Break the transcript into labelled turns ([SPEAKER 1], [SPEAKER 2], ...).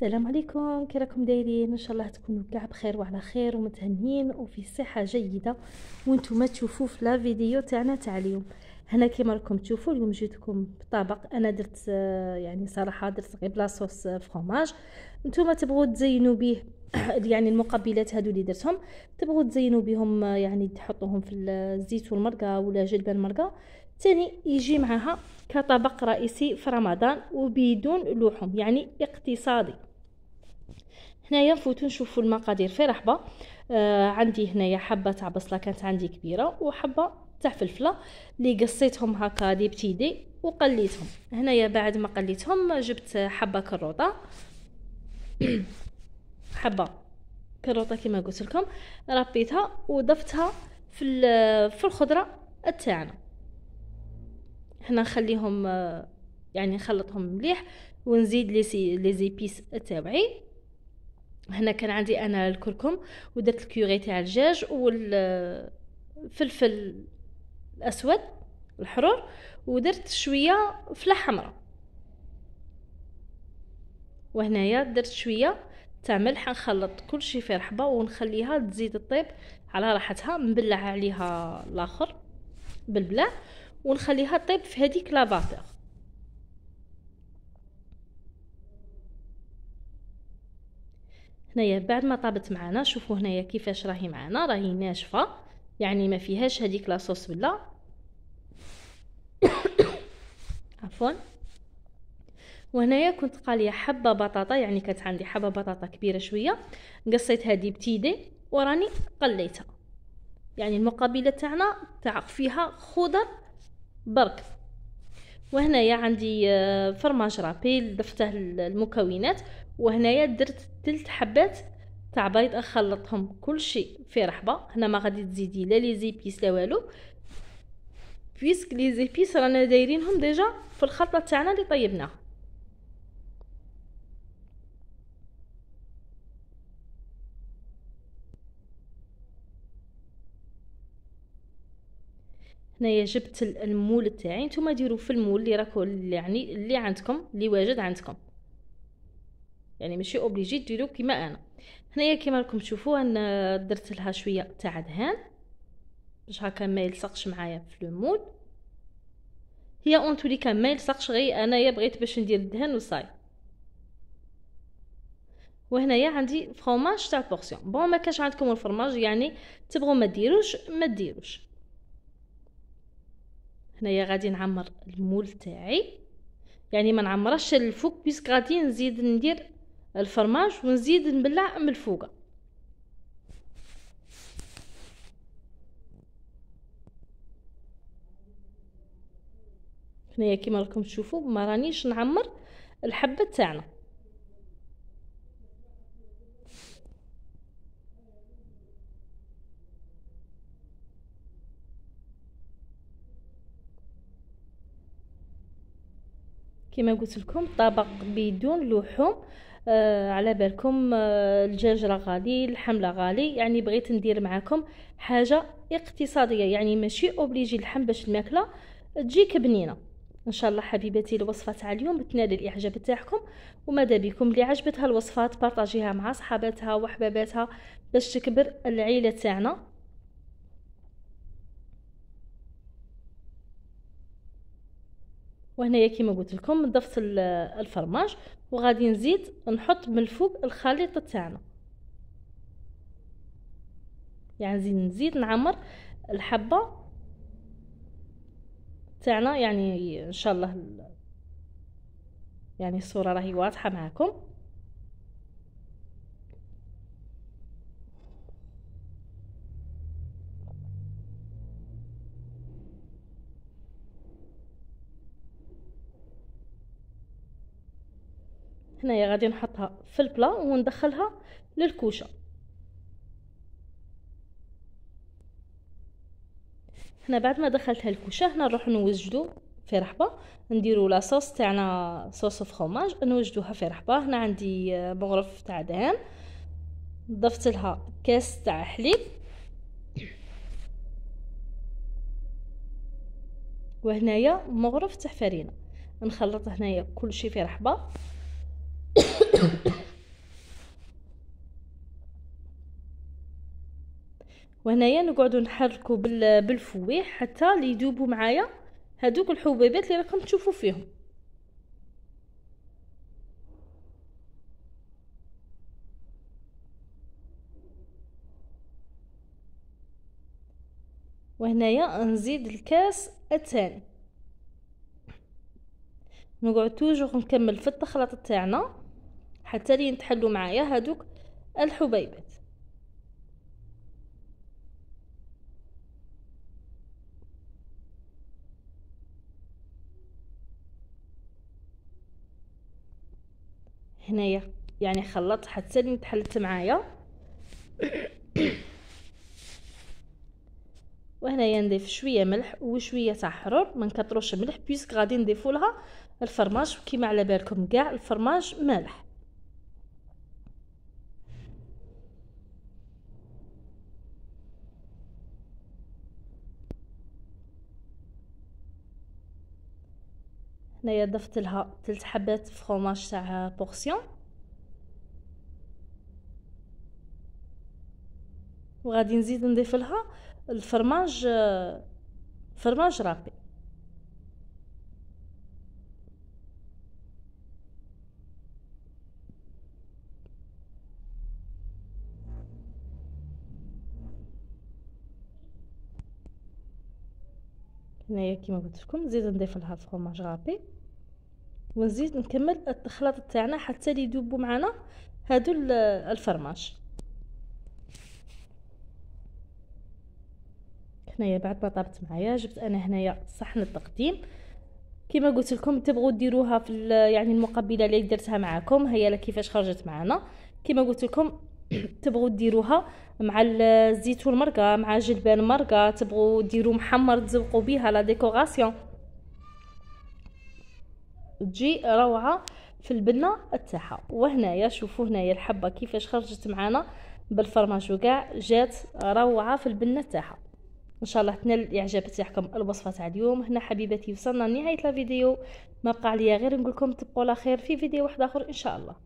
[SPEAKER 1] السلام عليكم، كي راكم دايرين؟ ان شاء الله تكونوا كاع بخير وعلى خير ومتهنين وفي صحه جيده. وانتم تشوفوا في لا فيديو تاعنا تاع اليوم. هنا كيما راكم تشوفوا اليوم جيتكم بطبق انا درت يعني صراحه درت غير بلا صوص فرomاج. نتوما تبغوا تزينوا به يعني المقبلات هادو اللي درتهم تبغوا تزينوا بهم يعني تحطوهم في الزيت والمرقه ولا جلبه المرقه تاني يجي معها كطبق رئيسي في رمضان وبدون لحوم يعني اقتصادي. هنايا نفوتو نشوفوا المقادير في رحبه. عندي هنايا حبه تاع بصله كانت عندي كبيره وحبه تاع فلفله اللي قصيتهم هكا دي بتيدي وقليتهم. هنايا بعد ما قليتهم جبت حبه كروطه حبه كروطه كما قلت لكم ربيتها وضفتها في الخضره تاعنا. هنا نخليهم يعني نخلطهم مليح ونزيد لي زيبيس تاوعي. هنا كان عندي انا الكركم ودرت الكيوري تاع الدجاج والفلفل الاسود الحرور ودرت شويه فلفله حمراء. وهنايا درت شويه تاع ملح. نخلط كل شيء في رحبه ونخليها تزيد الطيب على راحتها. نبلع عليها الاخر بالبلع ونخليها طيب في هذيك لافابور. هنايا بعد ما طابت معنا شوفوا هنايا كيفاش راهي معنا، راهي ناشفه يعني ما فيهاش هذيك لاصوص بلا عفوا. وهنايا كنت قاليه حبه بطاطا يعني كانت عندي حبه بطاطا كبيره شويه قصيت هذه بتيدي وراني قليتها. يعني المقابله تاعنا تاع فيها خضر برك. وهنايا عندي فرماج رابيل ضفته المكونات. وهنايا درت 3 حبات تاع بيض اخلطهم كل شيء في رحبه. هنا ما غادي تزيدي لا لي زيبيس لا والو بيسك لي زيبيس رانا دايرينهم ديجا في الخلطه تاعنا اللي طيبناها. هنايا جبت المول تاعي. نتوما ديروا في المول اللي راكو يعني اللي عندكم اللي واجد عندكم يعني ماشي اوبليجي ديروا كيما انا. هنايا كيما راكم تشوفوا انا درت لها شويه تاع دهان باش هكا ما يلصقش معايا في المول. هي اونتولي كان ما يلصقش غير انايا بغيت باش ندير الدهان وصاي. وهنايا عندي فرomاج تاع بورسيون. بون ما كانش عندكم الفرماج يعني تبغوا ما ديروش. هنايا غادي نعمر المول تاعي يعني ما نعمرش الفوق بيسك غادي نزيد ندير الفرماج ونزيد نبلع من الفوق. هنايا كيما راكم تشوفوا ما رانيش نعمر الحبه تاعنا. كما قلت لكم طبق بدون لحوم. على بالكم الدجاج راه غالي اللحم راه غالي يعني بغيت ندير معاكم حاجه اقتصاديه يعني ماشي اوبليجي اللحم باش الماكله تجيك بنينه. ان شاء الله حبيباتي الوصفه تاع اليوم تنال الاعجاب تاعكم وماذا بكم اللي عجبتها الوصفات بارطاجيها مع صحاباتها وحباباتها باش تكبر العيله تاعنا. وهنايا كيما قلت لكم ضفت الفرماج وغادي نزيد نحط من الفوق الخليط تاعنا يعني نزيد نعمر الحبه تاعنا يعني ان شاء الله يعني الصوره راهي واضحه معكم. هنايا غادي نحطها في البلا وندخلها للكوشه. هنا بعد ما دخلتها الكوشه هنا نروح نوجدو في رحبه نديروا لاصوص تاعنا صوص فرomاج نوجدوها في رحبه. هنا عندي مغرف تاع دهان ضفت لها كاس تاع حليب وهنايا مغرف تاع فرينه. نخلط هنايا كل شيء في رحبه وهنايا نقعدوا نحركوا بالفويح حتى يذوبوا معايا هذوك الحبيبات اللي راكم تشوفوا فيهم. وهنايا نزيد الكاس الثاني، نقعد توجور نكمل في التخلط تاعنا حتى لين تحلوا معايا هذوك الحبيبات. هنايا يعني خلطت حتى لين تحلت معايا. وهنايا نضيف شويه ملح وشويه تاع حرور، ما نكثروش الملح بيسك غادي نضيفوا لها الفرماج كيما على بالكم كاع الفرماج مالح. هنايا ضفت لها 3 حبات فرماج تاع بورسيون، وغادي نزيد نضيف لها الفرماج فرماج رابي. هنايا كيما قلت لكم نزيد نضيف لها الفرماج رابي، ونزيد نكمل الخلط تاعنا حتى يذوبوا معنا هادو الفرماج. هنايا بعد ما طابت معايا جبت انا هنايا صحن التقديم. كما قلت لكم تبغوا ديروها في يعني المقبله اللي درتها معكم، هي كيفاش خرجت معنا. كما قلت لكم تبغوا ديروها مع الزيتون مرقه، مع جلبان مرقه، تبغوا ديروا محمر تزوقوا بها لا ديكوراسيون، تجي روعه في البنه تاعها. وهنايا شوفوا هنايا الحبه كيفاش خرجت معنا بالفرماج وكاع، جات روعه في البنه تاعها. ان شاء الله تنال الاعجاب تاعكم الوصفه تاع اليوم. هنا حبيباتي وصلنا لنهايه الفيديو، ما بقى عليا غير نقول لكم تبقوا على خير في فيديو واحد اخر ان شاء الله.